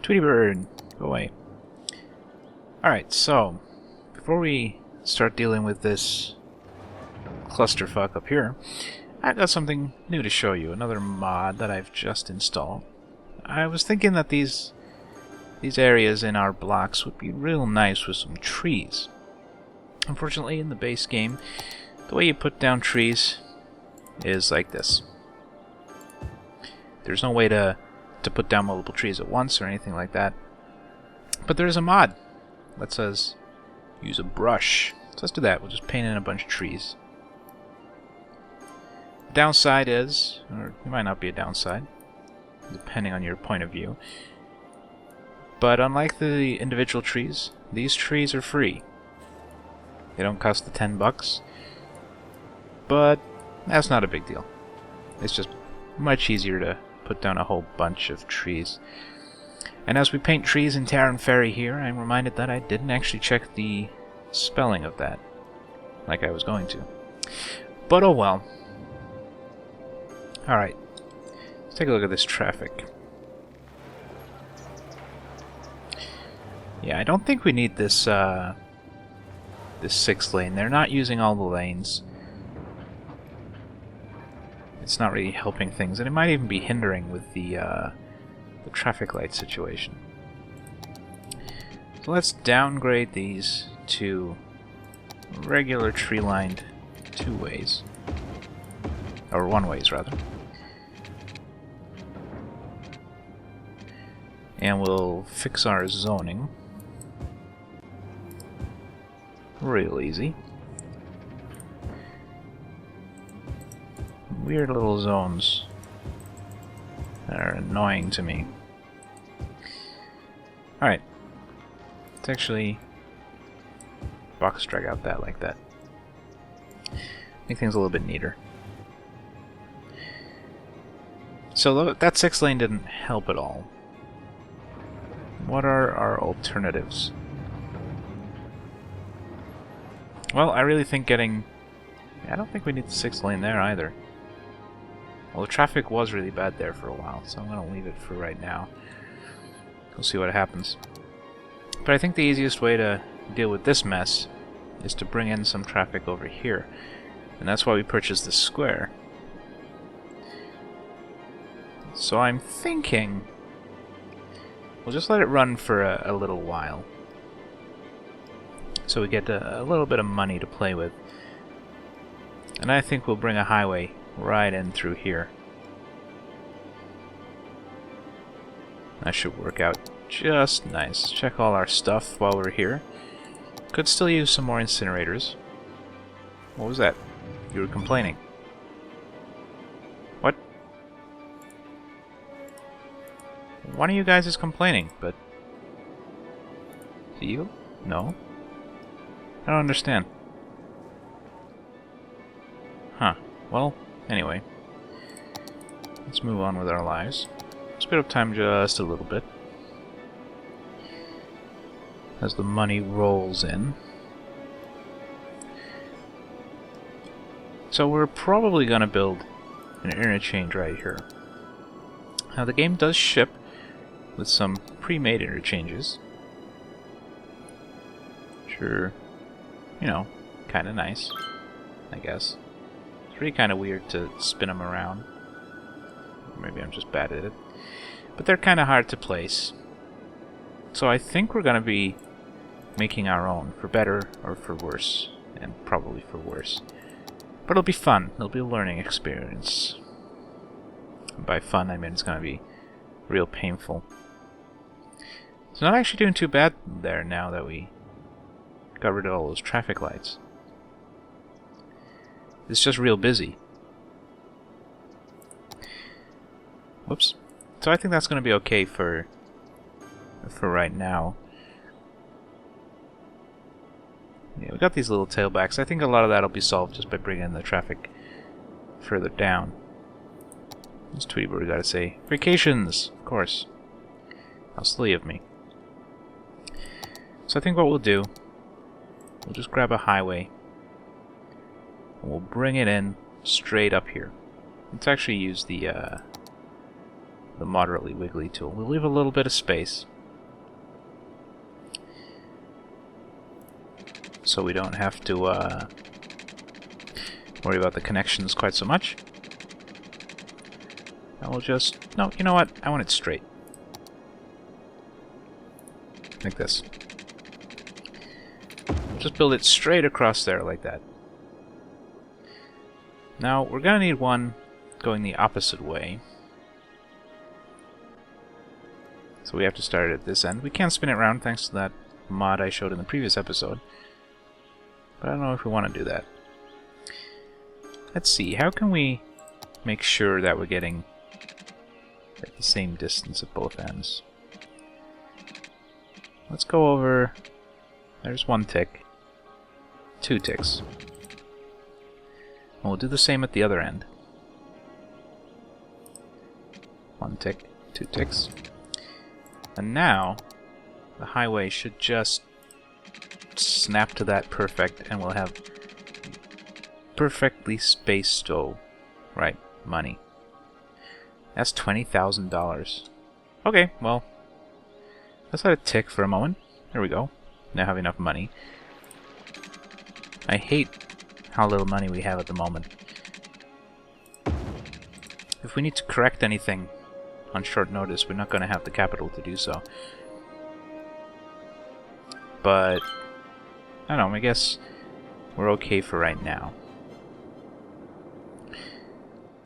Tweety Bird, go away. Alright, so, before we start dealing with this clusterfuck up here, I've got something new to show you, another mod that I've just installed. I was thinking that these areas in our blocks would be real nice with some trees. Unfortunately, in the base game, the way you put down trees is like this. There's no way to put down multiple trees at once or anything like that. But there's a mod that says use a brush. So let's do that. We'll just paint in a bunch of trees. The downside is, or it might not be a downside, depending on your point of view, but unlike the individual trees, these trees are free. They don't cost the $10, but that's not a big deal. It's just much easier to put down a whole bunch of trees. And as we paint trees in Terran Ferry here, I'm reminded that I didn't actually check the spelling of that, like I was going to. But oh well. Alright, let's take a look at this traffic. Yeah, I don't think we need this, this 6th lane. They're not using all the lanes. It's not really helping things, and it might even be hindering with the traffic light situation. So let's downgrade these to regular tree-lined 2-ways. Or 1-ways, rather. And we'll fix our zoning. Real easy. Weird little zones that are annoying to me. Alright. Let's actually box drag out that like that. Make things a little bit neater. So that 6th lane didn't help at all. What are our alternatives? Well, I really think getting... I don't think we need the 6th lane there either. Well, the traffic was really bad there for a while, so I'm going to leave it for right now. We'll see what happens. But I think the easiest way to deal with this mess is to bring in some traffic over here. And that's why we purchased this square. So I'm thinking we'll just let it run for a little while. So we get a little bit of money to play with. And I think we'll bring a highway right in through here. That should work out just nice. Check all our stuff while we're here. Could still use some more incinerators. What was that? You were complaining. What? One of you guys is complaining, but... you? No? I don't understand. Huh. Well, anyway. Let's move on with our lives. Speed up time just a little bit. As the money rolls in. So we're probably going to build an interchange right here. Now the game does ship with some pre-made interchanges. Sure. You know, kind of nice, I guess. It's really kind of weird to spin them around. Maybe I'm just bad at it. But they're kind of hard to place. So I think we're going to be making our own, for better or for worse. And probably for worse. But it'll be fun. It'll be a learning experience. And by fun, I mean it's going to be real painful. It's not actually doing too bad there now that we got rid of all those traffic lights. It's just real busy. Whoops. So I think that's going to be okay for right now. Yeah, we got these little tailbacks. I think a lot of that will be solved just by bringing the traffic further down. What's Tweety Bird got to say? Vacations, of course. How silly of me. So I think what we'll do, we'll just grab a highway and we'll bring it in straight up here. Let's actually use the moderately wiggly tool. We'll leave a little bit of space so we don't have to worry about the connections quite so much. I will just... No, you know what? I want it straight. Like this. Just build it straight across there like that. Now, we're going to need one going the opposite way. So we have to start at this end. We can spin it around thanks to that mod I showed in the previous episode. But I don't know if we want to do that. Let's see, how can we make sure that we're getting at the same distance at both ends? Let's go over... There's 1 tick. 2 ticks. And we'll do the same at the other end. 1 tick, 2 ticks. And now, the highway should just snap to that perfect, and we'll have perfectly spaced, right, money. That's $20,000. Okay, well, let's let it tick for a moment. There we go. Now have enough money. I hate how little money we have at the moment. If we need to correct anything on short notice, we're not going to have the capital to do so. But, I don't know, I guess we're okay for right now.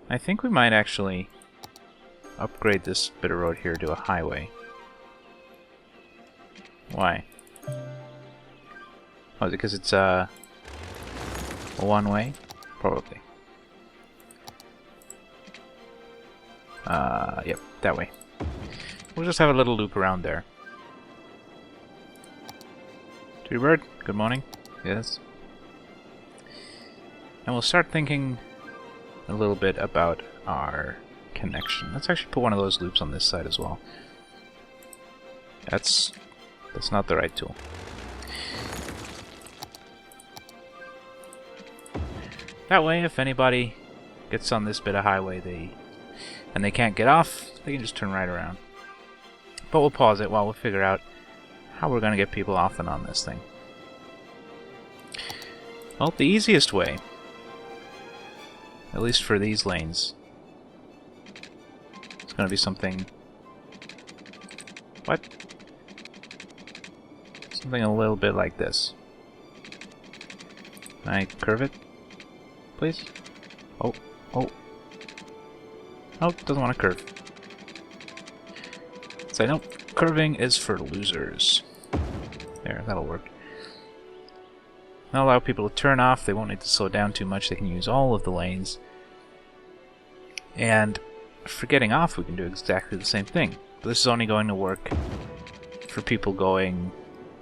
I think we might actually upgrade this bit of road here to a highway. Why? Oh, is it because it's a one-way? Probably. Yep, that way. We'll just have a little loop around there. Tweety Bird, good morning. Yes. And we'll start thinking a little bit about our connection. Let's actually put one of those loops on this side as well. That's not the right tool. That way, if anybody gets on this bit of highway and they can't get off, they can just turn right around. But we'll pause it while we'll figure out how we're going to get people off and on this thing. Well, the easiest way, at least for these lanes, it's going to be something... What? Something a little bit like this. Can I curve it? Please? Oh, oh. Oh, doesn't want to curve. Say nope. Curving is for losers. There, that'll work. That'll allow people to turn off. They won't need to slow down too much. They can use all of the lanes. And for getting off, we can do exactly the same thing. But this is only going to work for people going,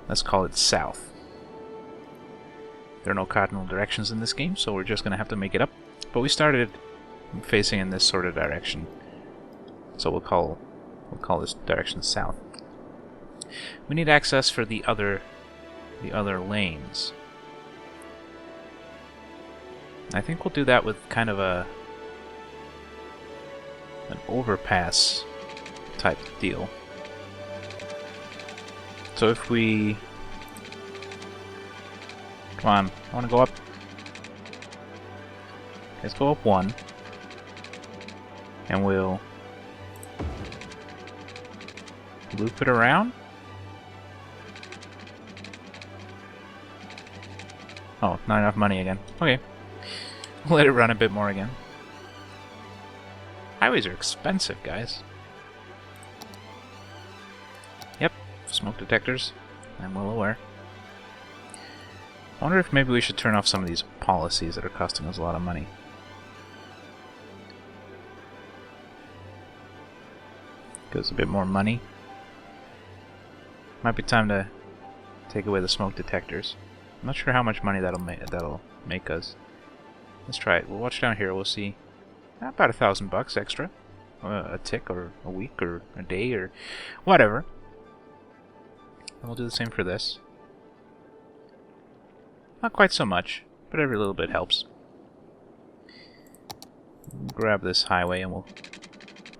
let's call it south. There are no cardinal directions in this game, so we're just going to have to make it up. But we started facing in this sort of direction, so we'll call this direction south. We need access for the other lanes. I think we'll do that with kind of an overpass type deal. So if we... Come on, I want to go up. Let's go up 1. And we'll loop it around. Oh, not enough money again. Okay. Let it run a bit more again. Highways are expensive, guys. Yep, smoke detectors. I'm well aware. I wonder if maybe we should turn off some of these policies that are costing us a lot of money. Gives a bit more money. Might be time to take away the smoke detectors. I'm not sure how much money that'll make us. Let's try it. We'll watch down here. We'll see about $1,000 extra, a tick or a week or a day or whatever. And we'll do the same for this. Not quite so much, but every little bit helps. Grab this highway and we'll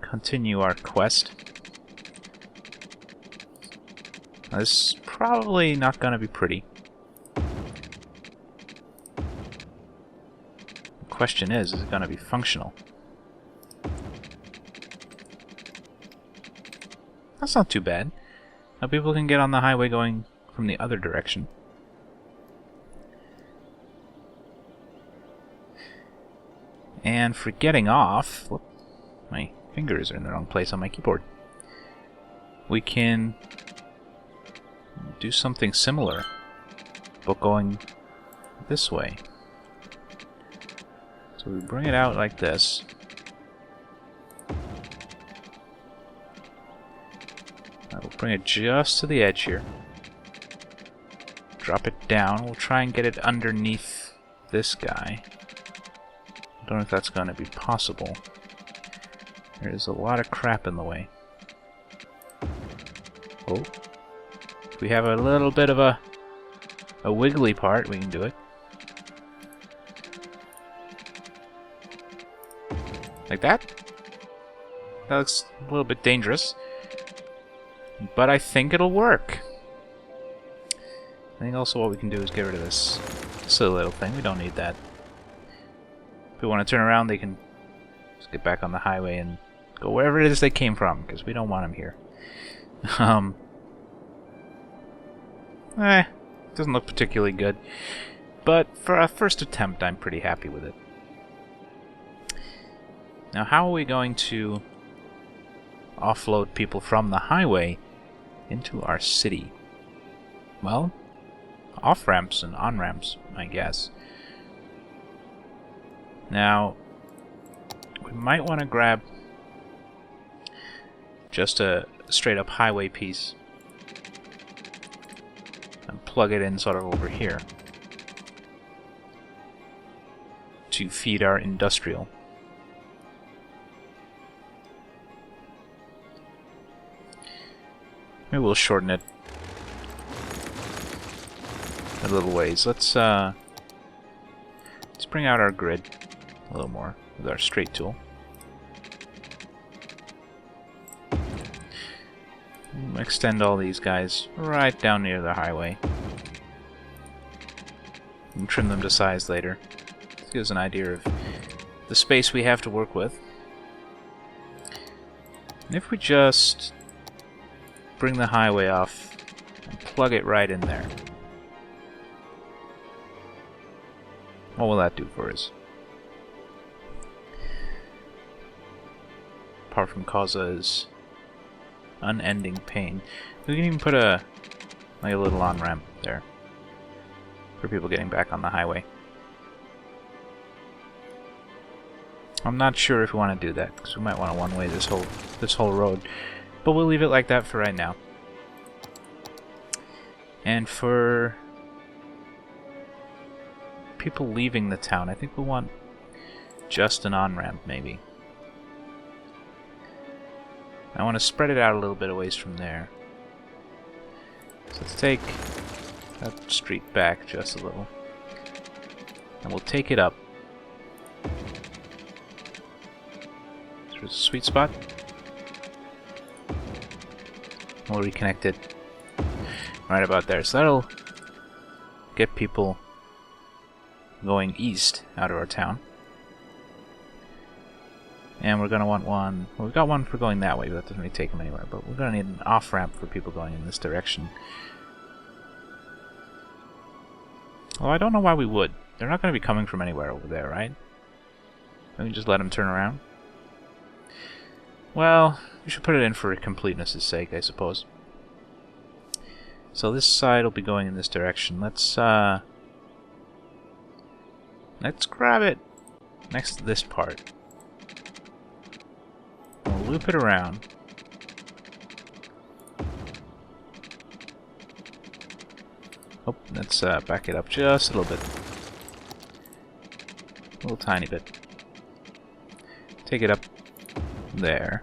continue our quest. Now, this is probably not going to be pretty. question is it going to be functional? That's not too bad. Now people can get on the highway going from the other direction. And for getting off... Whoop, my fingers are in the wrong place on my keyboard. We can do something similar, but going this way. So we bring it out like this. We'll bring it just to the edge here. Drop it down. We'll try and get it underneath this guy. I don't know if that's going to be possible. There's a lot of crap in the way. Oh. If we have a little bit of a wiggly part, we can do it. Like that? That looks a little bit dangerous. But I think it'll work. I think also what we can do is get rid of this silly little thing. We don't need that. If we want to turn around, they can just get back on the highway and go wherever it is they came from, because we don't want them here. Doesn't look particularly good. But for a first attempt, I'm pretty happy with it. Now, how are we going to offload people from the highway into our city? Well, off-ramps and on-ramps, I guess. Now, we might want to grab just a straight-up highway piece and plug it in sort of over here to feed our industrial. Maybe we'll shorten it a little ways. Let's bring out our grid a little more with our straight tool. Extend all these guys right down near the highway. And trim them to size later. This gives an idea of the space we have to work with. And if we just bring the highway off and plug it right in there, what will that do for us? Apart from cause us unending pain. We can even put a little on-ramp there for people getting back on the highway. I'm not sure if we want to do that, because we might want to one-way this whole road. But we'll leave it like that for right now. And for people leaving the town, I think we'll want just an on-ramp, maybe. I want to spread it out a little bit away from there. So let's take that street back just a little. And we'll take it up. There's a sweet spot. We'll reconnect it right about there. So that'll get people going east out of our town. And we're going to want one... Well, we've got one for going that way, but that doesn't really take them anywhere. But we're going to need an off-ramp for people going in this direction. Well, I don't know why we would. They're not going to be coming from anywhere over there, right? We can just let them turn around. Well, we should put it in for completeness' sake, I suppose. So this side will be going in this direction. Let's grab it next to this part. We'll loop it around. Oh, let's back it up just a little bit. A little tiny bit. Take it up there.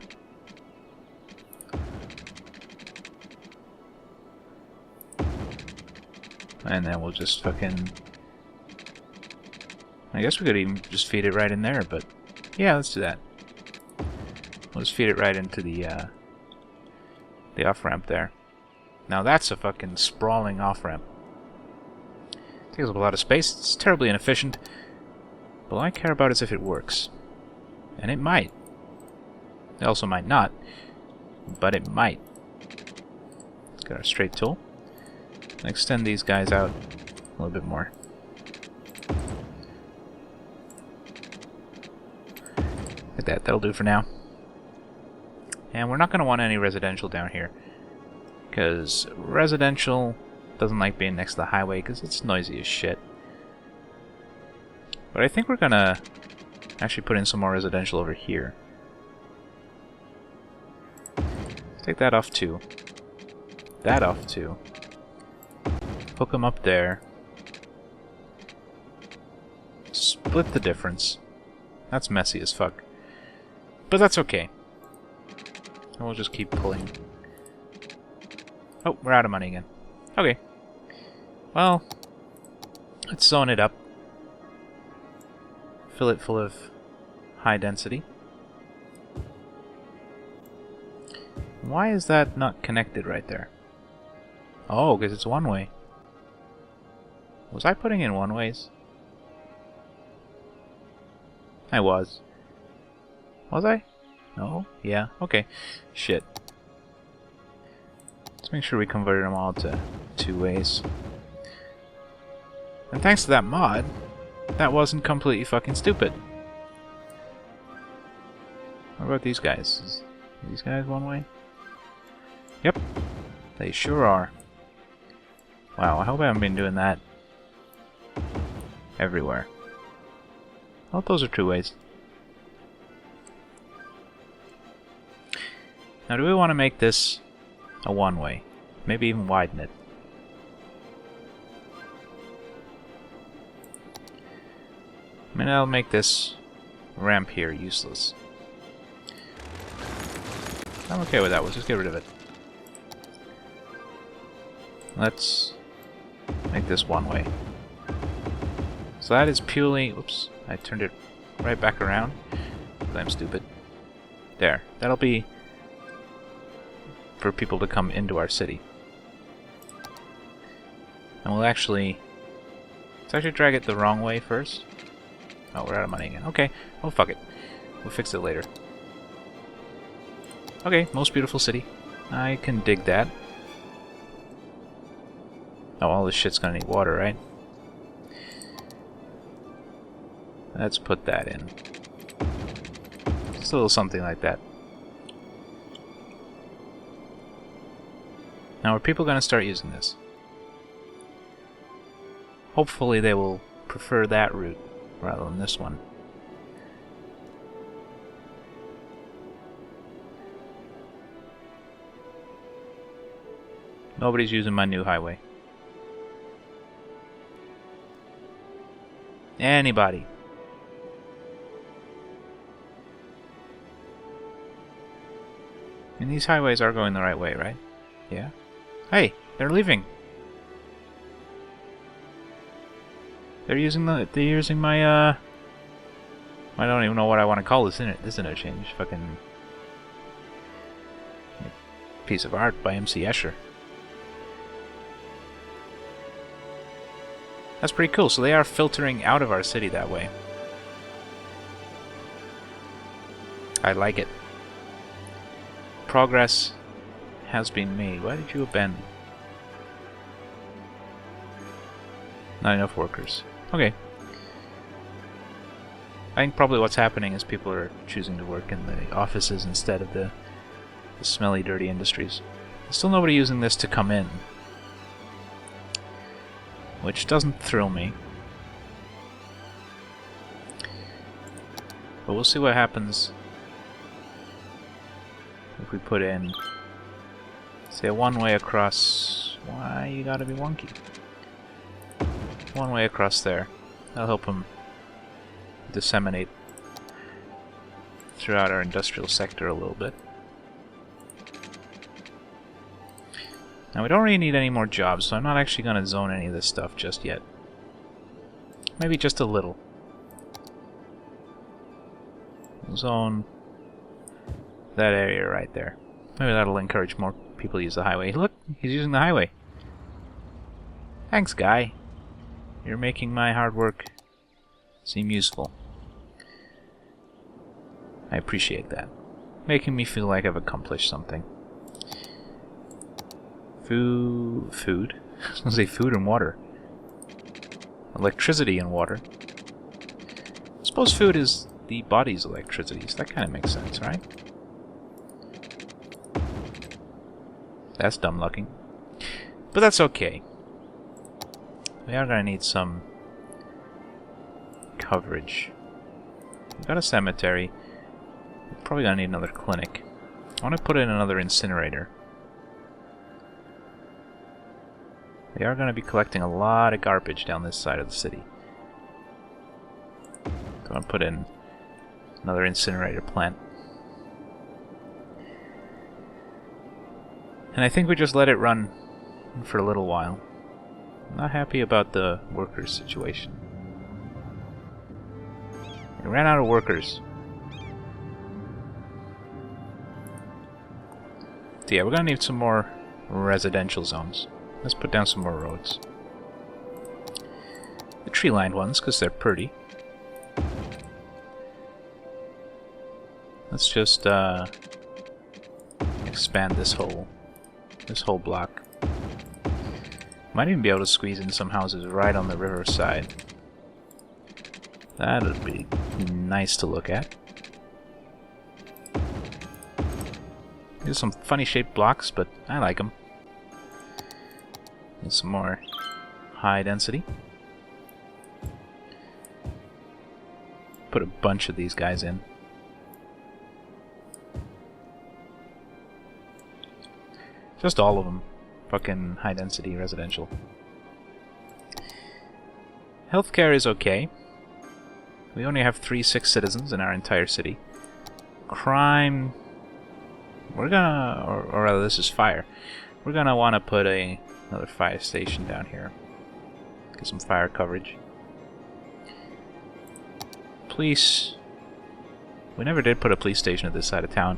And then we'll just fucking... I guess we could even just feed it right in there, but... Yeah, let's do that. We'll just feed it right into the off-ramp there. Now that's a fucking sprawling off-ramp. Takes up a lot of space. It's terribly inefficient. But all I care about is if it works. And it might. It also might not. But it might. Let's get our straight tool. And extend these guys out a little bit more. Like that. That'll do for now. And we're not going to want any residential down here. Because residential doesn't like being next to the highway because it's noisy as shit. But I think we're going to actually put in some more residential over here. Let's take that off too. That off too. Hook them up there. Split the difference. That's messy as fuck. But that's okay. And we'll just keep pulling. Oh, we're out of money again. Okay. Well, let's zone it up. Fill it full of high density. Why is that not connected right there? Oh, because it's one way. Was I putting in one ways? I was. Was I? No? Yeah. Okay. Shit. Let's make sure we converted them all to two ways. And thanks to that mod, that wasn't completely fucking stupid. What about these guys? Are these guys one way? Yep. They sure are. Wow, I hope I haven't been doing that everywhere. Oh, those are two ways. Now, do we want to make this a one-way? Maybe even widen it. I mean, I'll make this ramp here useless. I'm okay with that. Let's just get rid of it. Let's make this one way. So that is purely... Oops, I turned it right back around. Because I'm stupid. There. That'll be for people to come into our city. And we'll actually... Let's actually drag it the wrong way first. Oh, we're out of money again. Okay. Oh, fuck it. We'll fix it later. Okay, most beautiful city. I can dig that. Oh, all this shit's gonna need water, right? Let's put that in. Just a little something like that. Now, are people gonna start using this? Hopefully they will prefer that route rather than this one. Nobody's using my new highway. Anybody. And these highways are going the right way, right? Yeah. Hey, they're leaving. They're using my I don't even know what I want to call this interchange. Fucking piece of art by MC Escher. That's pretty cool. So they are filtering out of our city that way. I like it. Progress has been made. Why did you abandon? Not enough workers. Okay. I think probably what's happening is people are choosing to work in the offices instead of the smelly, dirty industries. There's still nobody using this to come in. Which doesn't thrill me. But we'll see what happens if we put in, say, a one-way across... Why you gotta be wonky? One way across there. That'll help them disseminate throughout our industrial sector a little bit. Now, we don't really need any more jobs, so I'm not actually going to zone any of this stuff just yet. Maybe just a little. Zone that area right there. Maybe that'll encourage more people to use the highway. Look, he's using the highway. Thanks, guy. You're making my hard work seem useful. I appreciate that. Making me feel like I've accomplished something. Food. I was gonna say food and water. Electricity and water. I suppose food is the body's electricity, so that kind of makes sense, right? That's dumb looking. But that's okay. We are gonna need some coverage. We've got a cemetery. We're probably gonna need another clinic. I want to put in another incinerator. We are going to be collecting a lot of garbage down this side of the city. So I'm going to put in another incinerator plant. And I think we just let it run for a little while. I'm not happy about the workers' situation. We ran out of workers. So yeah, we're going to need some more residential zones. Let's put down some more roads. The tree-lined ones, because they're pretty. Let's just expand this whole block. Might even be able to squeeze in some houses right on the river side. That would be nice to look at. There's some funny shaped blocks, but I like them. Need some more high density. Put a bunch of these guys in. Just all of them. Fucking high density residential. Healthcare is okay. We only have 3 sick citizens in our entire city. Crime... We're gonna... Or rather, this is fire. We're gonna want to put another fire station down here. Get some fire coverage. Police... We never did put a police station at this side of town.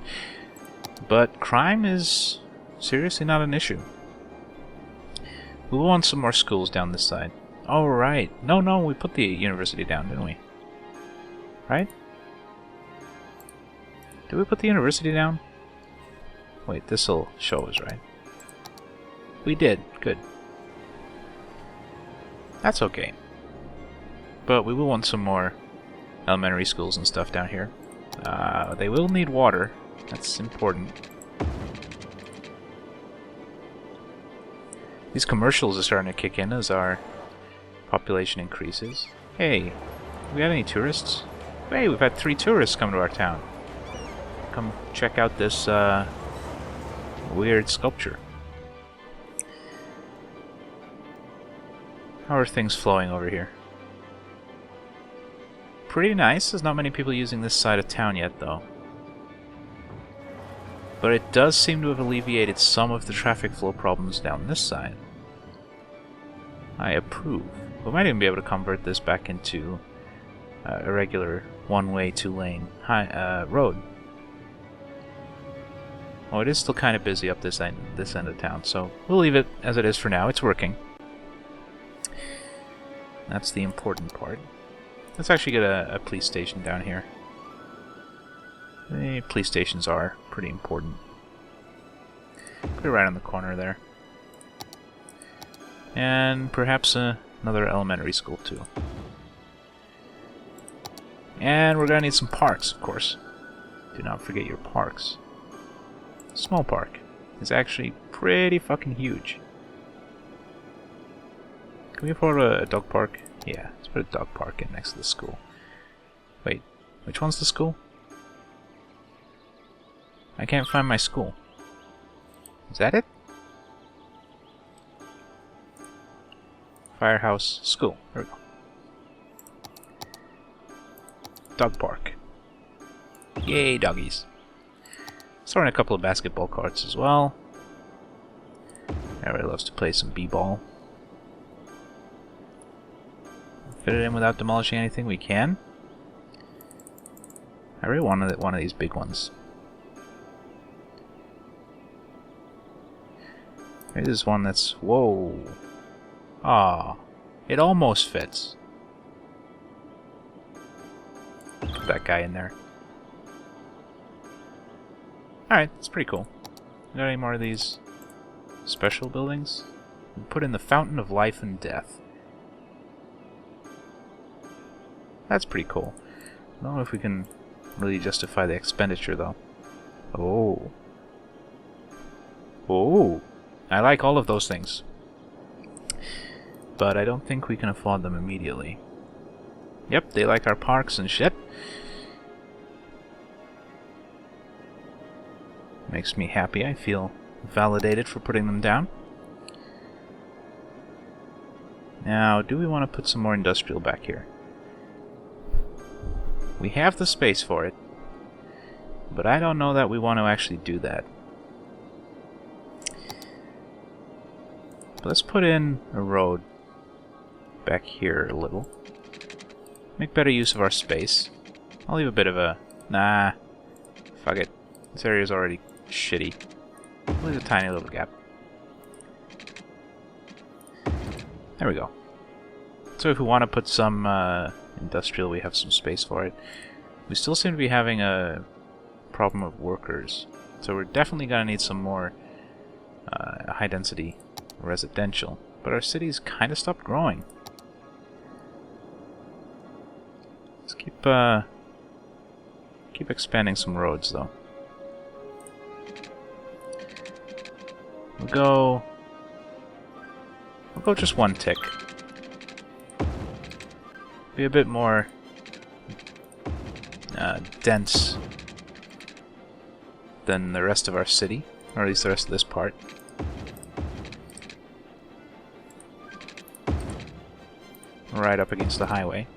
But crime is seriously not an issue. We want some more schools down this side. Oh, right. No, we put the university down, didn't we? Right? Did we put the university down? Wait, this'll show us, right? We did. Good. That's okay. But we will want some more elementary schools and stuff down here. They will need water. That's important. These commercials are starting to kick in as our population increases. Hey, we got any tourists? Hey, we've had 3 tourists come to our town. Come check out this weird sculpture. How are things flowing over here? Pretty nice. There's not many people using this side of town yet, though. But it does seem to have alleviated some of the traffic flow problems down this side. I approve. We might even be able to convert this back into a regular one-way, 2-lane road. Oh, it is still kind of busy up this end of town, so we'll leave it as it is for now. It's working. That's the important part. Let's actually get a police station down here. The police stations are pretty important. Put it right on the corner there. And perhaps another elementary school too. And we're gonna need some parks, of course. Do not forget your parks. Small park is actually pretty fucking huge. Can we afford a dog park? Yeah, let's put a dog park in next to the school. Wait, which one's the school? I can't find my school. Is that it? Firehouse School. There we go. Dog park. Yay, doggies. Throwing a couple of basketball courts as well. Everybody loves to play some b-ball. Fit it in without demolishing anything we can. I really wanted one of these big ones. Maybe this one that's... Whoa. Ah, it almost fits. Put that guy in there. Alright, that's pretty cool. Got any more of these special buildings? We put in the Fountain of Life and Death. That's pretty cool. I don't know if we can really justify the expenditure, though. Oh. Oh. I like all of those things. But I don't think we can afford them immediately. Yep, they like our parks and shit. Makes me happy. I feel validated for putting them down. Now, do we want to put some more industrial back here? We have the space for it, but I don't know that we want to actually do that. But let's put in a road back here a little. Make better use of our space. I'll leave a bit of a... Nah. Fuck it. This area's already shitty. I'll leave a tiny little gap. There we go. So if we want to put some industrial, we have some space for it. We still seem to be having a problem of workers. So we're definitely going to need some more high-density residential. But our city's kind of stopped growing. Let's keep expanding some roads, though. We'll go just one tick. Be a bit more dense than the rest of our city, or at least the rest of this part. Right up against the highway.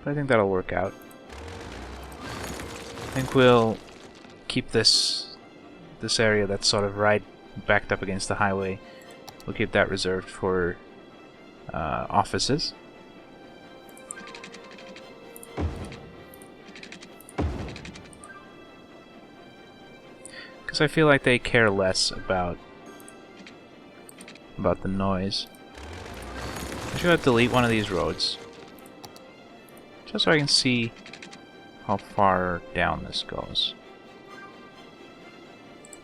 But I think that'll work out. I think we'll keep this area that's sort of right backed up against the highway. We'll keep that reserved for offices. Because I feel like they care less about the noise. I should delete one of these roads, just so I can see how far down this goes.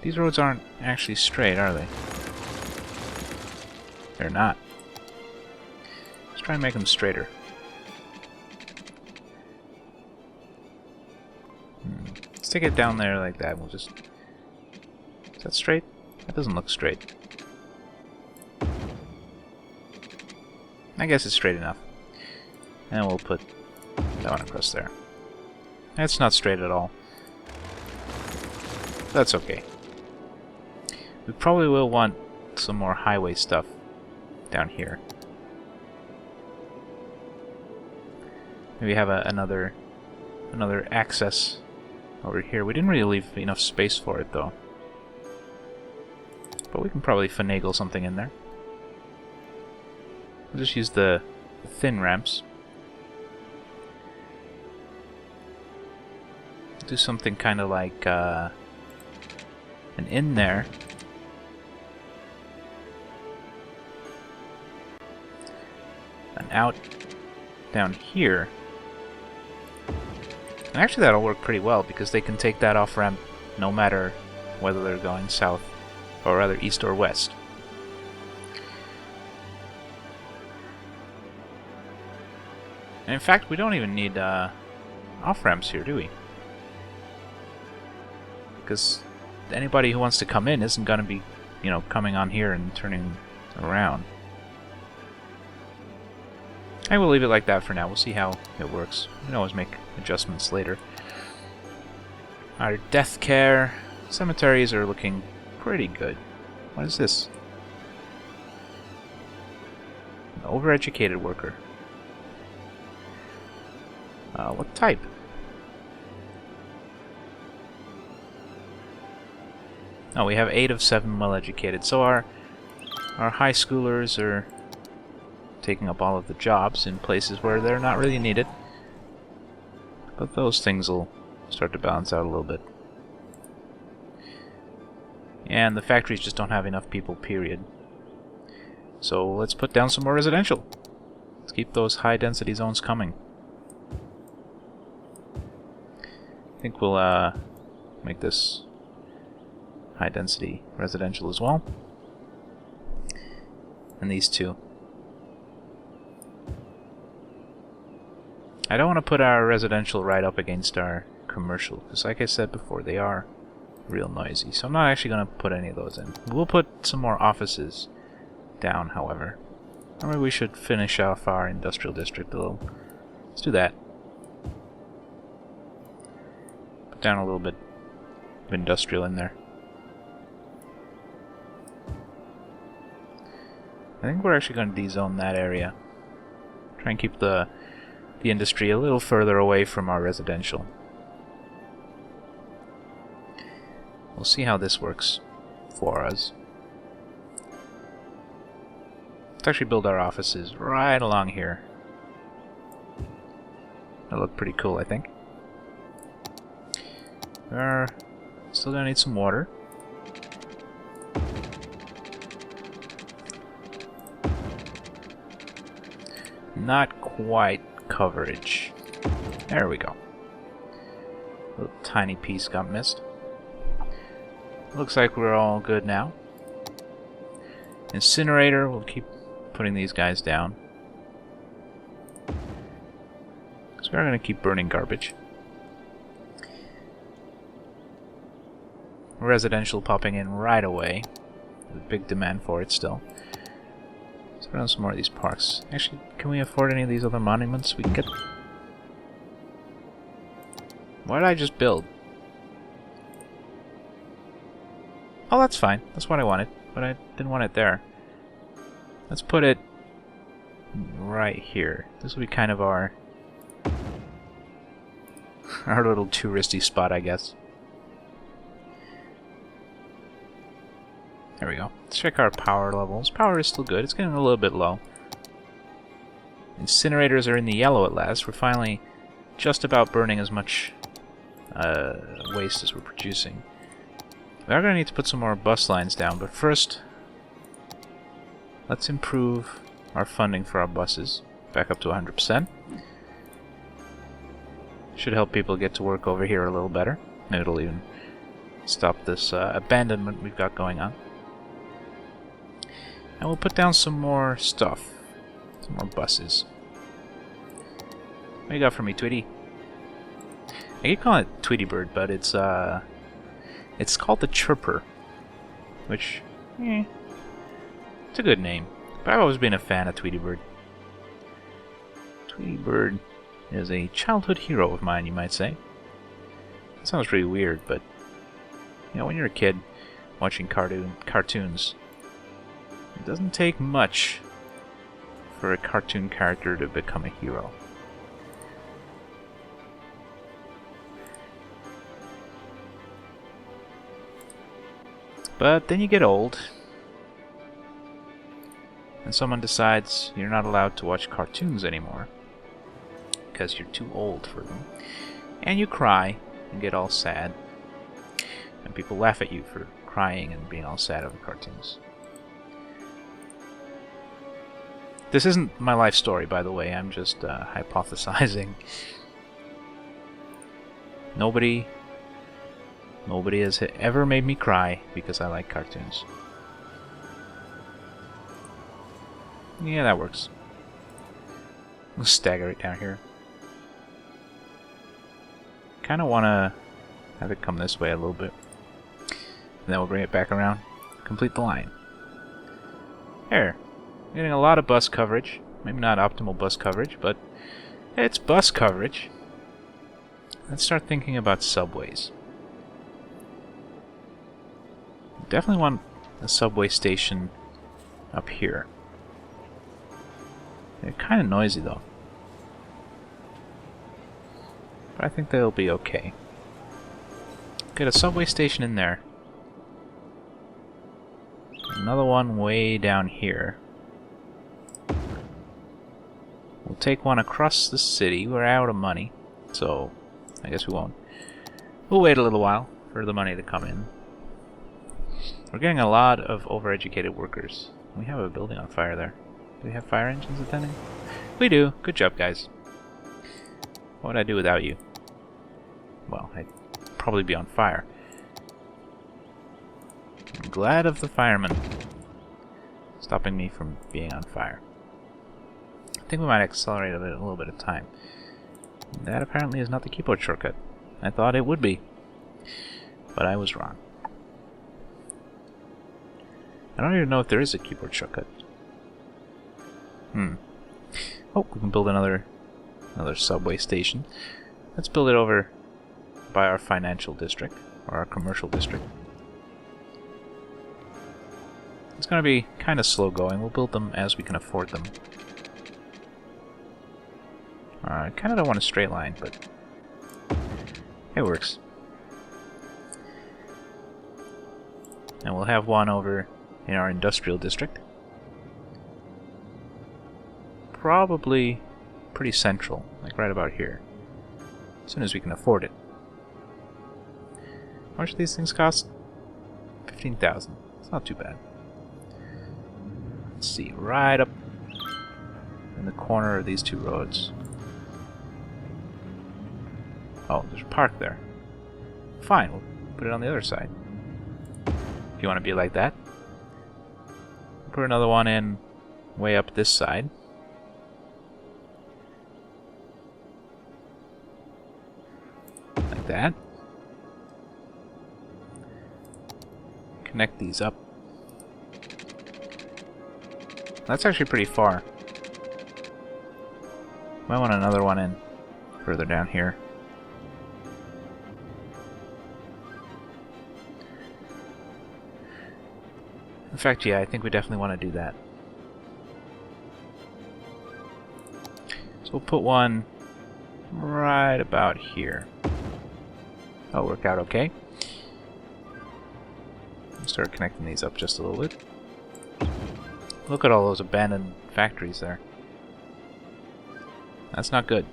These roads aren't actually straight, are they? They're not. Let's try and make them straighter. Let's take it down there like that. We'll just... Is that straight? That doesn't look straight. I guess it's straight enough. And we'll put that one across there. That's not straight at all. That's okay. We probably will want some more highway stuff down here. Maybe have another access over here. We didn't really leave enough space for it, though. But we can probably finagle something in there. We'll just use the thin ramps. Do something kind of like an in there. An out down here. And actually that'll work pretty well because they can take that off ramp no matter whether they're going south or rather east or west. And in fact, we don't even need off-ramps here, do we? Because anybody who wants to come in isn't going to be, you know, coming on here and turning around. I will leave it like that for now. We'll see how it works. We can always make adjustments later. Our death care cemeteries are looking pretty good. What is this? An overeducated worker. What type? Oh, we have 8 of 7 well-educated. So our high schoolers are taking up all of the jobs in places where they're not really needed. But those things will start to balance out a little bit. And the factories just don't have enough people, period. So let's put down some more residential. Let's keep those high-density zones coming. I think we'll make this high density residential as well. And these two. I don't want to put our residential right up against our commercial, because like I said before, they are real noisy. So I'm not actually going to put any of those in. We'll put some more offices down, however. Or maybe we should finish off our industrial district a little. Let's do that. Put down a little bit of industrial in there. I think we're actually going to dezone that area. Try and keep the industry a little further away from our residential. We'll see how this works for us. Let's actually build our offices right along here. That'll look pretty cool, I think. We're still gonna need some water. Not quite coverage. There we go. A little tiny piece got missed. Looks like we're all good now. Incinerator, we'll keep putting these guys down. So we're going to keep burning garbage. Residential popping in right away. There's a big demand for it still. Let's put on some more of these parks. Actually, can we afford any of these other monuments? We can get... Why did I just build? Oh, that's fine. That's what I wanted. But I didn't want it there. Let's put it right here. This will be kind of our little touristy spot, I guess. There we go. Let's check our power levels. Power is still good. It's getting a little bit low. Incinerators are in the yellow at last. We're finally just about burning as much waste as we're producing. We are going to need to put some more bus lines down, but first, let's improve our funding for our buses back up to 100%. Should help people get to work over here a little better. Maybe it'll even stop this abandonment we've got going on. And we'll put down some more stuff. Some more buses. What do you got for me, Tweety? I keep calling it Tweety Bird, but it's called the Chirper. Which, it's a good name. But I've always been a fan of Tweety Bird. Tweety Bird is a childhood hero of mine, you might say. It sounds really weird, but you know, when you're a kid watching cartoons, it doesn't take much for a cartoon character to become a hero. But then you get old, and someone decides you're not allowed to watch cartoons anymore because you're too old for them. And you cry and get all sad. And people laugh at you for crying and being all sad over cartoons. This isn't my life story, by the way. I'm just hypothesizing. Nobody has ever made me cry because I like cartoons. Yeah, that works. We'll stagger it down here. Kind of want to have it come this way a little bit. And then we'll bring it back around. Complete the line. There. Getting a lot of bus coverage. Maybe not optimal bus coverage, but it's bus coverage. Let's start thinking about subways. Definitely want a subway station up here. They're kind of noisy though. But I think they'll be okay. Get a subway station in there. Another one way down here. We'll take one across the city. We're out of money, so I guess we won't. We'll wait a little while for the money to come in. We're getting a lot of overeducated workers. We have a building on fire there. Do we have fire engines attending? We do. Good job, guys. What would I do without you? Well, I'd probably be on fire. I'm glad of the firemen stopping me from being on fire. I think we might accelerate a little bit of time. That apparently is not the keyboard shortcut. I thought it would be, but I was wrong. I don't even know if there is a keyboard shortcut. Oh, we can build another subway station. Let's build it over by our financial district, or our commercial district. It's going to be kind of slow going. We'll build them as we can afford them. I kind of don't want a straight line, but it works. And we'll have one over in our industrial district. Probably pretty central, like right about here. As soon as we can afford it. How much do these things cost? 15,000. It's not too bad. Let's see, right up in the corner of these two roads. Oh, there's a park there. Fine, we'll put it on the other side. If you want to be like that. Put another one in way up this side. Like that. Connect these up. That's actually pretty far. Might want another one in further down here. In fact, yeah, I think we definitely want to do that. So we'll put one right about here. That'll work out okay. Start connecting these up just a little bit. Look at all those abandoned factories there. That's not good.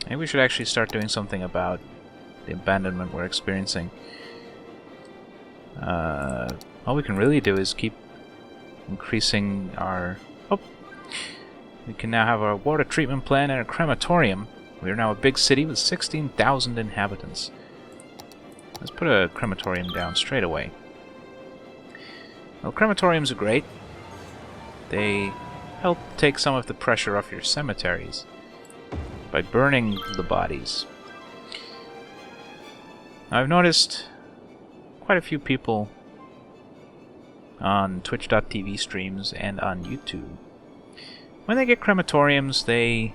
Maybe we should actually start doing something about the abandonment we're experiencing. All we can really do is keep increasing our... Oh! We can now have a water treatment plant and a crematorium. We are now a big city with 16,000 inhabitants. Let's put a crematorium down straight away. Well, crematoriums are great. They help take some of the pressure off your cemeteries by burning the bodies. Now, I've noticed quite a few people on Twitch.tv streams and on YouTube. When they get crematoriums, they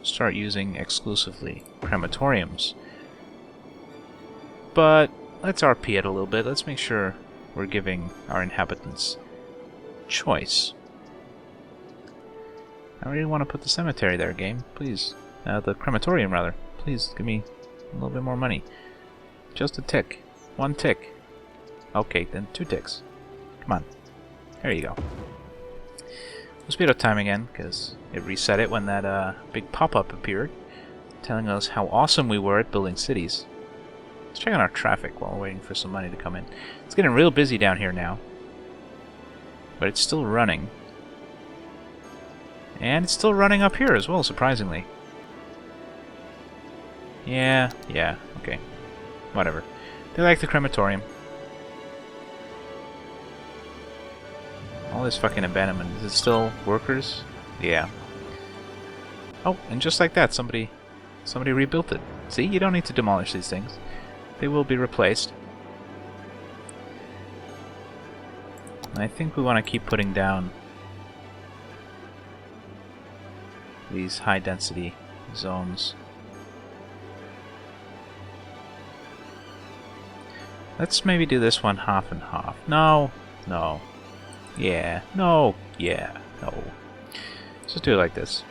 start using exclusively crematoriums. But let's RP it a little bit. Let's make sure we're giving our inhabitants choice. I really want to put the cemetery there, game. Please. The crematorium, rather. Please, give me a little bit more money. Just a tick. One tick. Okay, then 2 ticks. Come on. There you go. We'll speed up time again, because it reset it when that big pop-up appeared, telling us how awesome we were at building cities. Let's check on our traffic while we're waiting for some money to come in. It's getting real busy down here now. But it's still running. And it's still running up here as well, surprisingly. Yeah, okay. Whatever. They like the crematorium. All this fucking abandonment. Is it still workers? Yeah. Oh, and just like that, somebody rebuilt it. See, you don't need to demolish these things. They will be replaced. And I think we want to keep putting down these high density zones. Let's maybe do this one half and half. No. Yeah. No. Yeah. No. Let's just do it like this.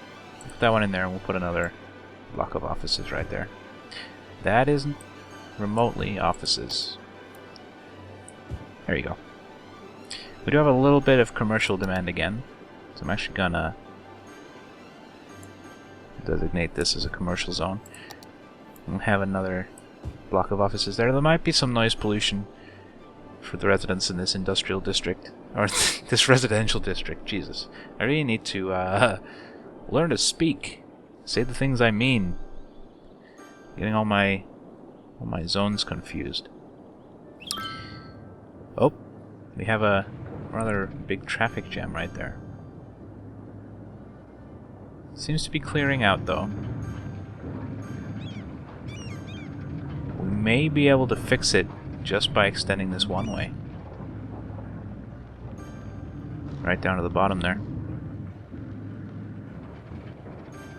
Put that one in there and we'll put another block of offices right there. That isn't remotely offices. There you go. We do have a little bit of commercial demand again, so I'm actually gonna designate this as a commercial zone. We'll have another block of offices there. There might be some noise pollution for the residents in this industrial district, or this residential district. Jesus, I really need to learn to speak, say the things I mean. Getting all my All my zone's confused. Oh, we have a rather big traffic jam right there. Seems to be clearing out, though. We may be able to fix it just by extending this one way. Right down to the bottom there.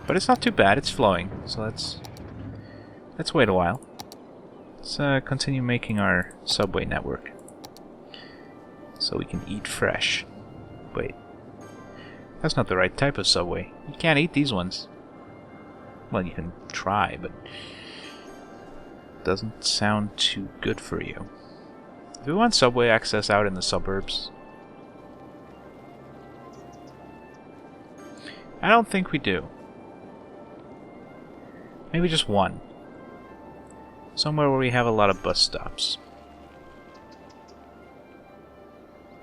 But it's not too bad, it's flowing, so let's wait a while. Let's continue making our subway network. So we can eat fresh. Wait. That's not the right type of subway. You can't eat these ones. Well, you can try, but it doesn't sound too good for you. If we want subway access out in the suburbs, I don't think we do. Maybe just one. Somewhere where we have a lot of bus stops.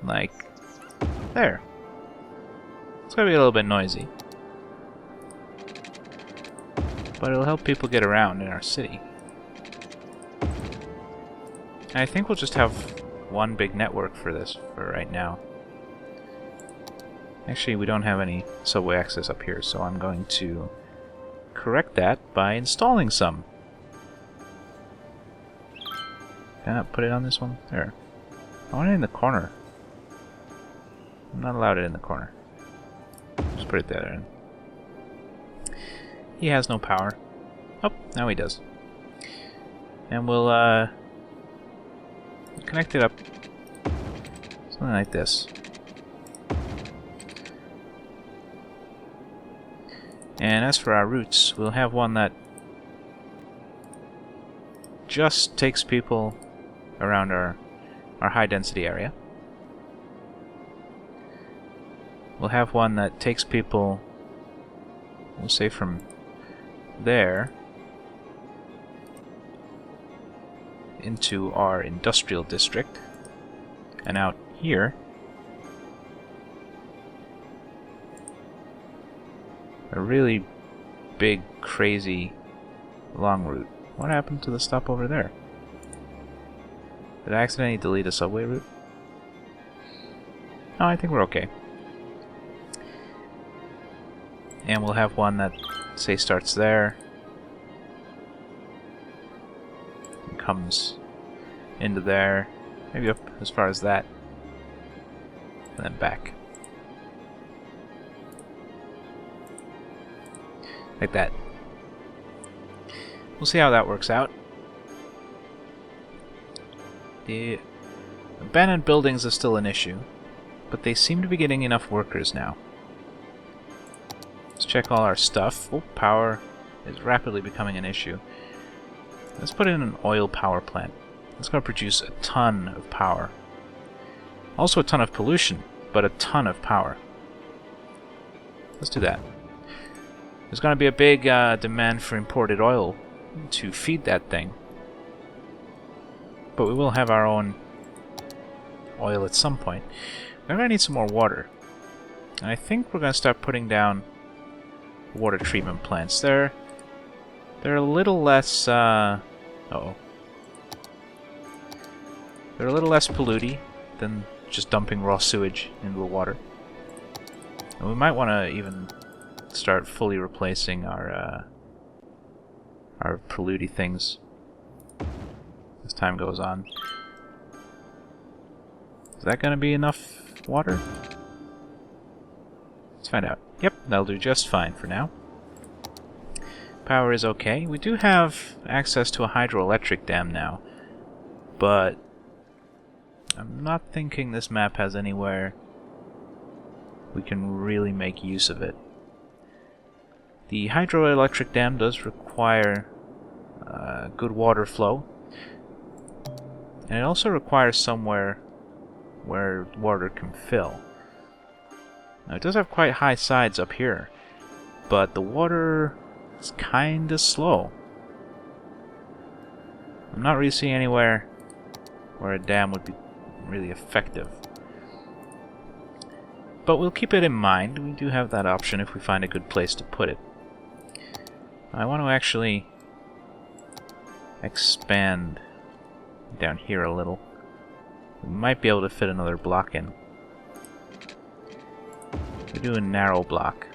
Like there. It's gonna be a little bit noisy, but it'll help people get around in our city. And I think we'll just have one big network for this for right now. Actually, we don't have any subway access up here, so I'm going to correct that by installing some. Can I put it on this one? There. I want it in the corner. I'm not allowed it in the corner. Just put it there. He has no power. Oh, now he does. And we'll connect it up. Something like this. And as for our routes, we'll have one that just takes people around our high density area. We'll have one that takes people, we'll say from there into our industrial district and out here. A really big, crazy, long route. What happened to the stop over there? Did I accidentally delete a subway route? No, I think we're okay. And we'll have one that, say, starts there and comes into there, maybe up as far as that, and then back. Like that. We'll see how that works out. The abandoned buildings are still an issue, but they seem to be getting enough workers now. Let's check all our stuff. Oh, power is rapidly becoming an issue. Let's put in an oil power plant. It's going to produce a ton of power. Also a ton of pollution, but a ton of power. Let's do that. There's going to be a big demand for imported oil to feed that thing. But we will have our own oil at some point. We're going to need some more water. And I think we're going to start putting down water treatment plants. They're a little less They're a little less polluty than just dumping raw sewage into the water. And we might want to even start fully replacing our polluty things as time goes on. Is that going to be enough water? Let's find out. Yep, that'll do just fine for now. Power is okay. We do have access to a hydroelectric dam now, but I'm not thinking this map has anywhere we can really make use of it. The hydroelectric dam does require good water flow, and it also requires somewhere where water can fill. Now it does have quite high sides up here, but the water is kinda slow. I'm not really seeing anywhere where a dam would be really effective. But we'll keep it in mind. We do have that option if we find a good place to put it. I want to actually expand down here a little. We might be able to fit another block in. We do a narrow block.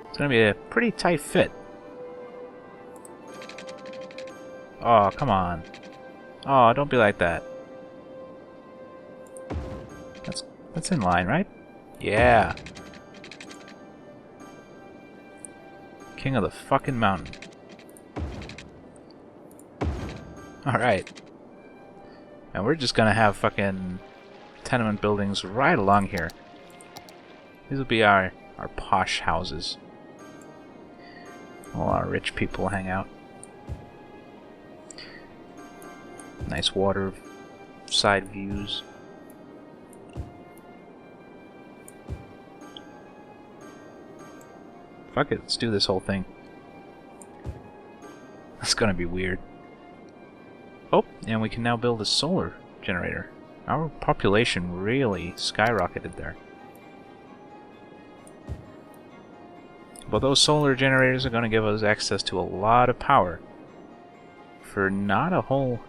It's gonna be a pretty tight fit. Oh, come on. Oh, don't be like that. That's in line, right? Yeah. King of the fucking mountain. Alright. And we're just gonna have fucking tenement buildings right along here. These will be our posh houses. All our rich people hang out. Nice water side views. Fuck it, let's do this whole thing. That's gonna be weird. Oh, and we can now build a solar generator. Our population really skyrocketed there. But those solar generators are gonna give us access to a lot of power for not a whole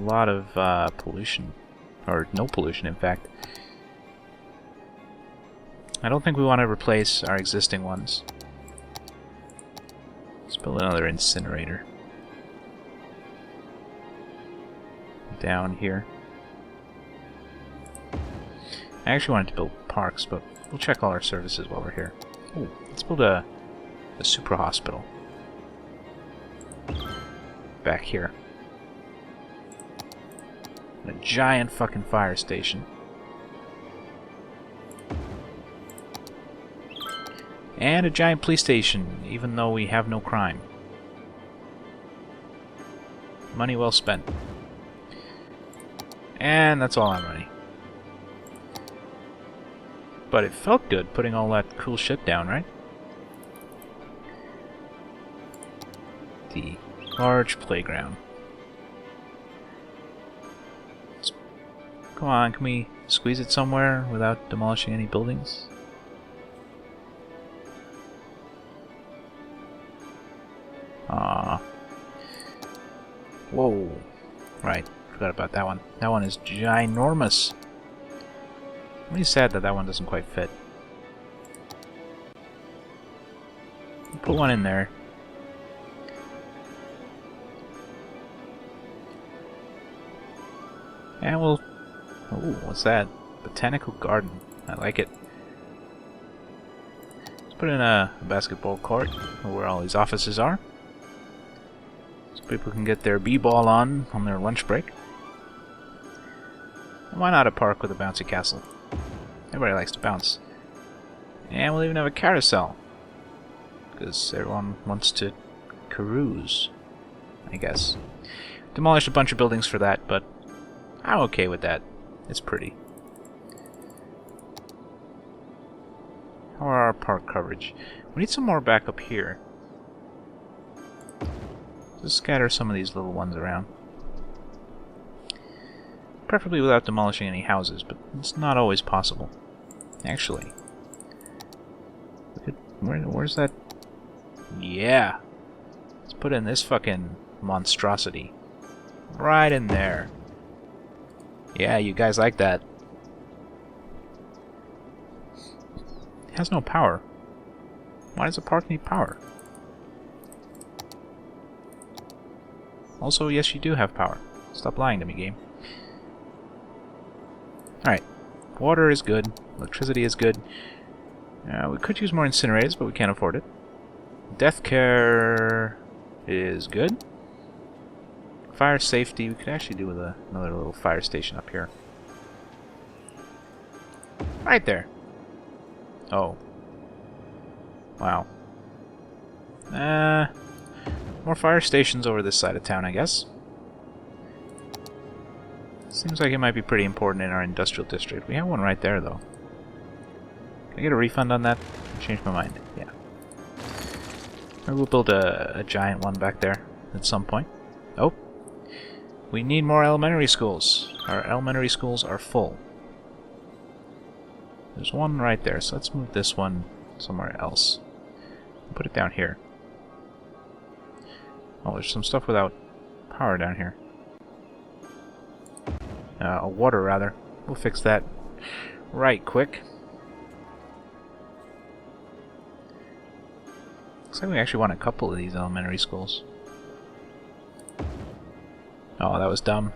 lot of pollution. Or no pollution, in fact. I don't think we want to replace our existing ones. Let's build another incinerator. Down here. I actually wanted to build parks, but we'll check all our services while we're here. Ooh, let's build a super hospital. Back here. A giant fucking fire station. And a giant police station, even though we have no crime. Money well spent. And that's all our money. But it felt good putting all that cool shit down, right? The large playground. Come on, can we squeeze it somewhere without demolishing any buildings? Ah. Whoa. Right, forgot about that one. That one is ginormous. I'm really sad that that one doesn't quite fit. We'll put one in there. And we'll... Ooh, what's that? Botanical garden. I like it. Let's put in a basketball court where all these offices are. So people can get their b-ball on their lunch break. And why not a park with a bouncy castle? Everybody likes to bounce. And we'll even have a carousel. Because everyone wants to carouse, I guess. Demolished a bunch of buildings for that, but I'm okay with that. It's pretty. How are our park coverage? We need some more back up here. Just scatter some of these little ones around. Preferably without demolishing any houses, but it's not always possible. Actually. Where's that? Yeah! Let's put in this fucking monstrosity. Right in there. Yeah, you guys like that. It has no power. Why does a park need power? Also, yes, you do have power. Stop lying to me, game. Alright. Water is good. Electricity is good. We could use more incinerators, but we can't afford it. Death care is good. Fire safety, we could actually do with another little fire station up here. Right there. Oh. Wow. More fire stations over this side of town, I guess. Seems like it might be pretty important in our industrial district. We have one right there, though. Can I get a refund on that? I changed my mind. Yeah. Maybe we'll build a giant one back there at some point. Oh. We need more elementary schools. Our elementary schools are full. There's one right there, so let's move this one somewhere else. Put it down here. Oh, there's some stuff without power down here. Water, rather. We'll fix that right quick. Looks like we actually want a couple of these elementary schools. Oh, that was dumb.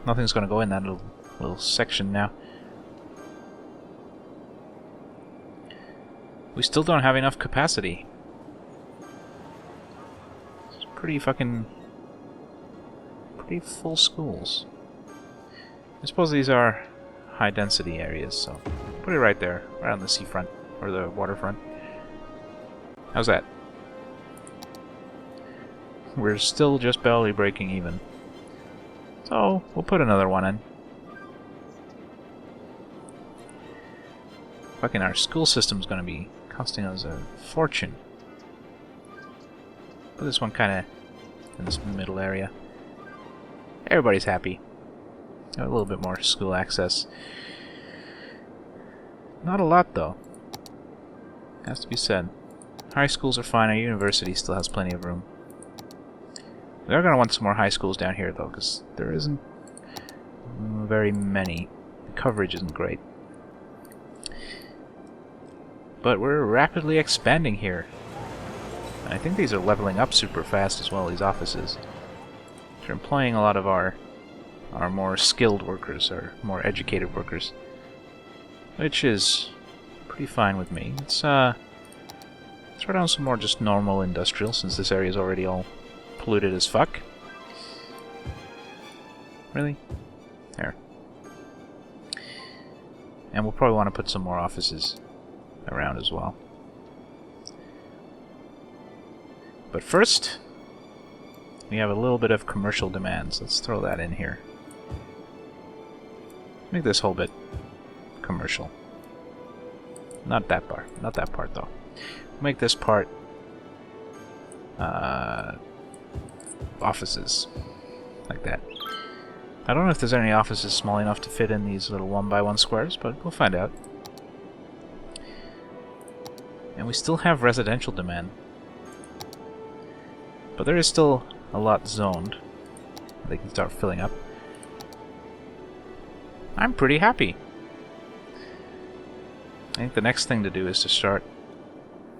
Nothing's gonna go in that little section now. We still don't have enough capacity. It's pretty full schools. I suppose these are high density areas, so put it right there, right on the seafront, or the waterfront. How's that? We're still just barely breaking even. So, we'll put another one in. Fucking our school system's gonna be costing us a fortune. Put this one kinda in this middle area. Everybody's happy. Got a little bit more school access. Not a lot, though. Has to be said. High schools are fine, our university still has plenty of room. We are going to want some more high schools down here, though, because there isn't very many. The coverage isn't great. But we're rapidly expanding here. And I think these are leveling up super fast as well, these offices. They're employing a lot of our more skilled workers, or more educated workers. Which is pretty fine with me. Let's throw down some more just normal industrial, since this area is already all polluted as fuck. Really? There. And we'll probably want to put some more offices around as well. But first, we have a little bit of commercial demands. Let's throw that in here. Make this whole bit commercial. Not that part. Not that part, though. Make this part offices. Like that. I don't know if there's any offices small enough to fit in these little 1x1 squares, but we'll find out. And we still have residential demand. But there is still a lot zoned. They can start filling up. I'm pretty happy. I think the next thing to do is to start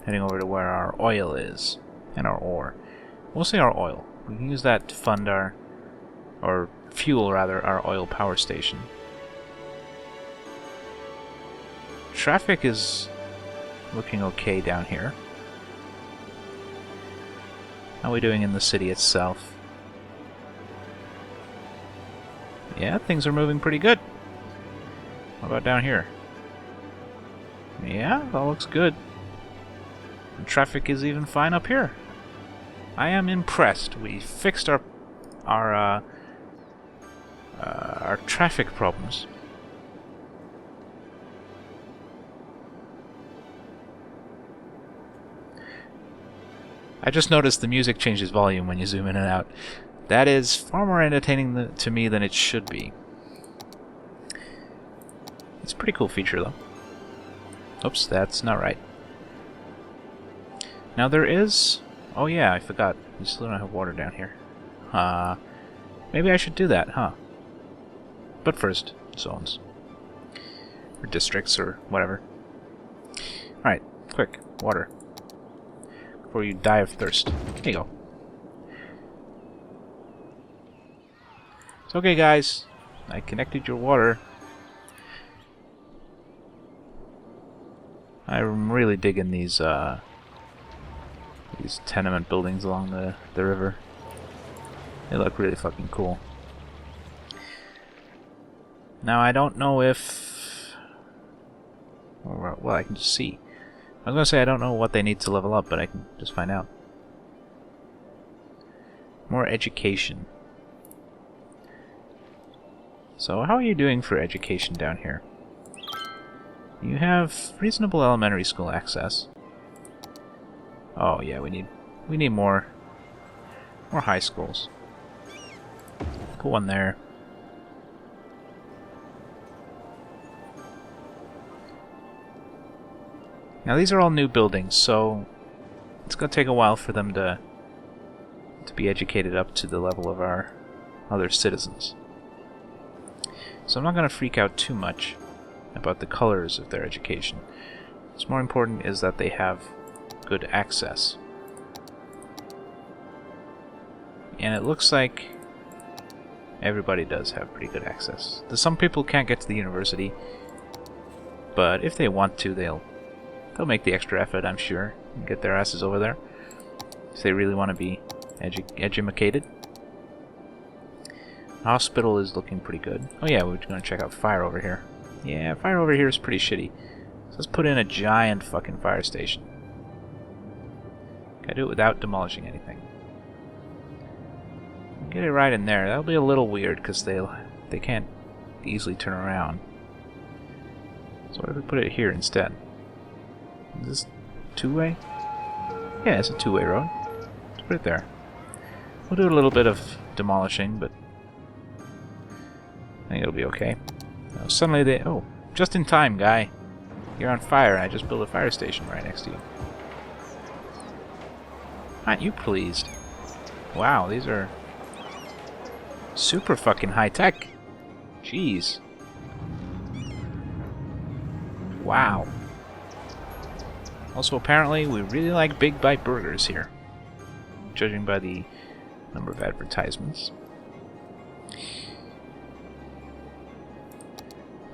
heading over to where our oil is. And our ore. Mostly our oil. We can use that to fund our... or fuel, rather, our oil power station. Traffic is looking okay down here. How are we doing in the city itself? Yeah, things are moving pretty good. What about down here? Yeah, that looks good. The traffic is even fine up here. I am impressed. We fixed our traffic problems. I just noticed the music changes volume when you zoom in and out. That is far more entertaining to me than it should be. It's a pretty cool feature, though. Oops, that's not right. Now there is... Oh yeah, I forgot. We still don't have water down here. Maybe I should do that, huh? But first, zones. Or districts, or whatever. Alright, quick, water. Before you die of thirst. Here you go. It's okay, guys. I connected your water. I'm really digging these tenement buildings along the river. They look really fucking cool. Now, I don't know if... Well, I can just see. I was going to say I don't know what they need to level up, but I can just find out. More education. So, how are you doing for education down here? You have reasonable elementary school access. Oh yeah, we need more high schools. Put one there. Now these are all new buildings, so it's going to take a while for them to be educated up to the level of our other citizens. So I'm not going to freak out too much about the colors of their education. What's more important is that they have good access. And it looks like everybody does have pretty good access. Some people can't get to the university, but if they want to, they'll make the extra effort, I'm sure, and get their asses over there if they really want to be educated. Hospital is looking pretty good. Oh yeah, we're going to check out fire over here. Yeah, fire over here is pretty shitty. So let's put in a giant fucking fire station. Gotta do it without demolishing anything. Get it right in there. That'll be a little weird because they can't easily turn around. So what if we put it here instead? Is this two-way? Yeah, it's a two-way road. Let's put it there. We'll do a little bit of demolishing, but I think it'll be okay. Now, suddenly they... Oh, just in time, guy. You're on fire, and I just built a fire station right next to you. Aren't you pleased? Wow, these are super fucking high-tech. Jeez. Wow. Also, apparently, we really like Big Bite Burgers here, judging by the number of advertisements.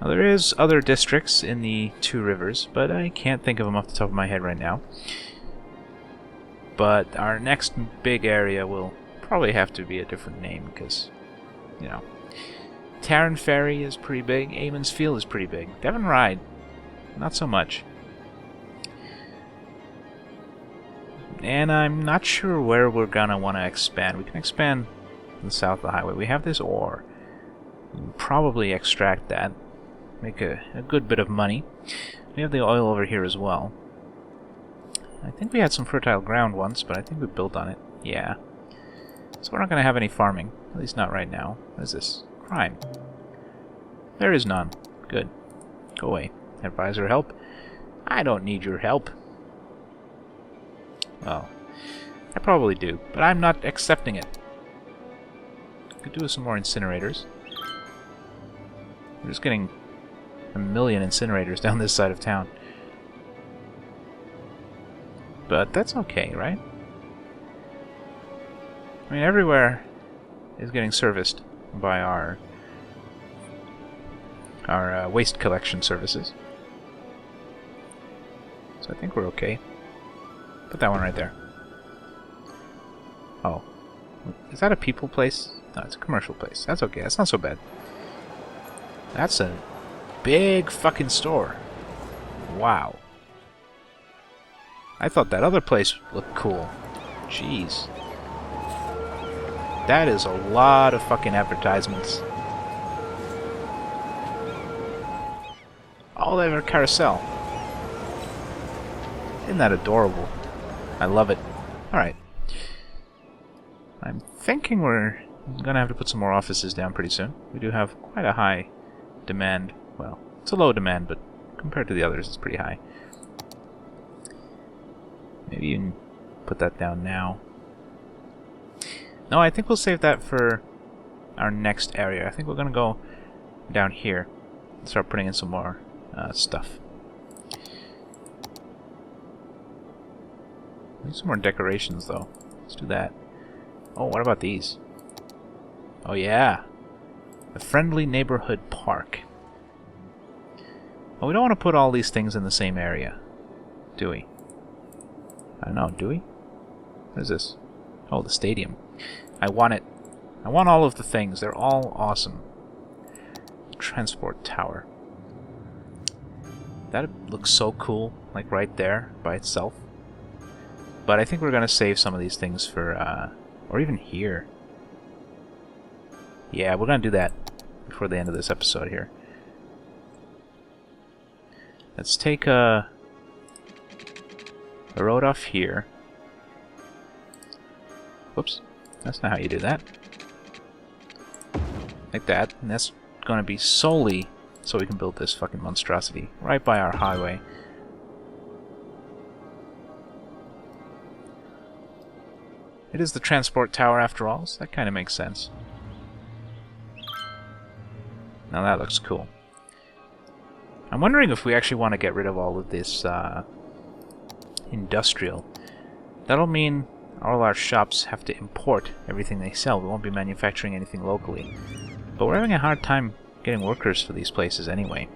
Now, there is other districts in the Two Rivers, but I can't think of them off the top of my head right now. But our next big area will probably have to be a different name, because, you know, Tarrant Ferry is pretty big, Eamon's Field is pretty big. Devon Ride, not so much. And I'm not sure where we're gonna want to expand. We can expand to the south of the highway. We have this ore. We can probably extract that. Make a good bit of money. We have the oil over here as well. I think we had some fertile ground once, but I think we built on it. Yeah. So we're not going to have any farming. At least not right now. What is this? Crime. There is none. Good. Go away. Advisor help? I don't need your help. Well, I probably do, but I'm not accepting it. Could do with some more incinerators. We're just getting a million incinerators down this side of town. But that's okay, right? I mean, everywhere is getting serviced by our waste collection services. So I think we're okay. Put that one right there. Oh. Is that a people place? No, it's a commercial place. That's okay. That's not so bad. That's a big fucking store. Wow. I thought that other place looked cool. Jeez. That is a lot of fucking advertisements. All over carousel. Isn't that adorable? I love it. Alright. I'm thinking we're gonna have to put some more offices down pretty soon. We do have quite a high demand. Well, it's a low demand, but compared to the others, it's pretty high. Maybe you can put that down now. No, I think we'll save that for our next area. I think we're going to go down here and start putting in some more stuff. Need some more decorations, though. Let's do that. Oh, what about these? Oh, yeah. The Friendly Neighborhood Park. Well, we don't want to put all these things in the same area, do we? I don't know, do we? What is this? Oh, the stadium. I want it. I want all of the things. They're all awesome. Transport tower. That looks so cool, like right there by itself. But I think we're going to save some of these things for, or even here. Yeah, we're going to do that before the end of this episode here. Let's take a road off here. Whoops. That's not how you do that. Like that. And that's going to be solely so we can build this fucking monstrosity right by our highway. It is the transport tower after all, so that kind of makes sense. Now that looks cool. I'm wondering if we actually want to get rid of all of this industrial. That'll mean all our shops have to import everything they sell. We won't be manufacturing anything locally. But we're having a hard time getting workers for these places anyway.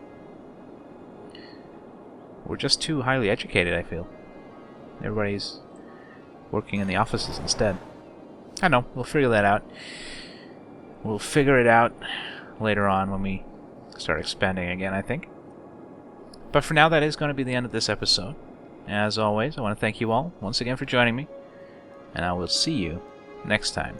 We're just too highly educated, I feel. Everybody's working in the offices instead. I know, we'll figure that out. We'll figure it out later on when we start expanding again, I think. But for now, that is going to be the end of this episode. As always, I want to thank you all once again for joining me, and I will see you next time.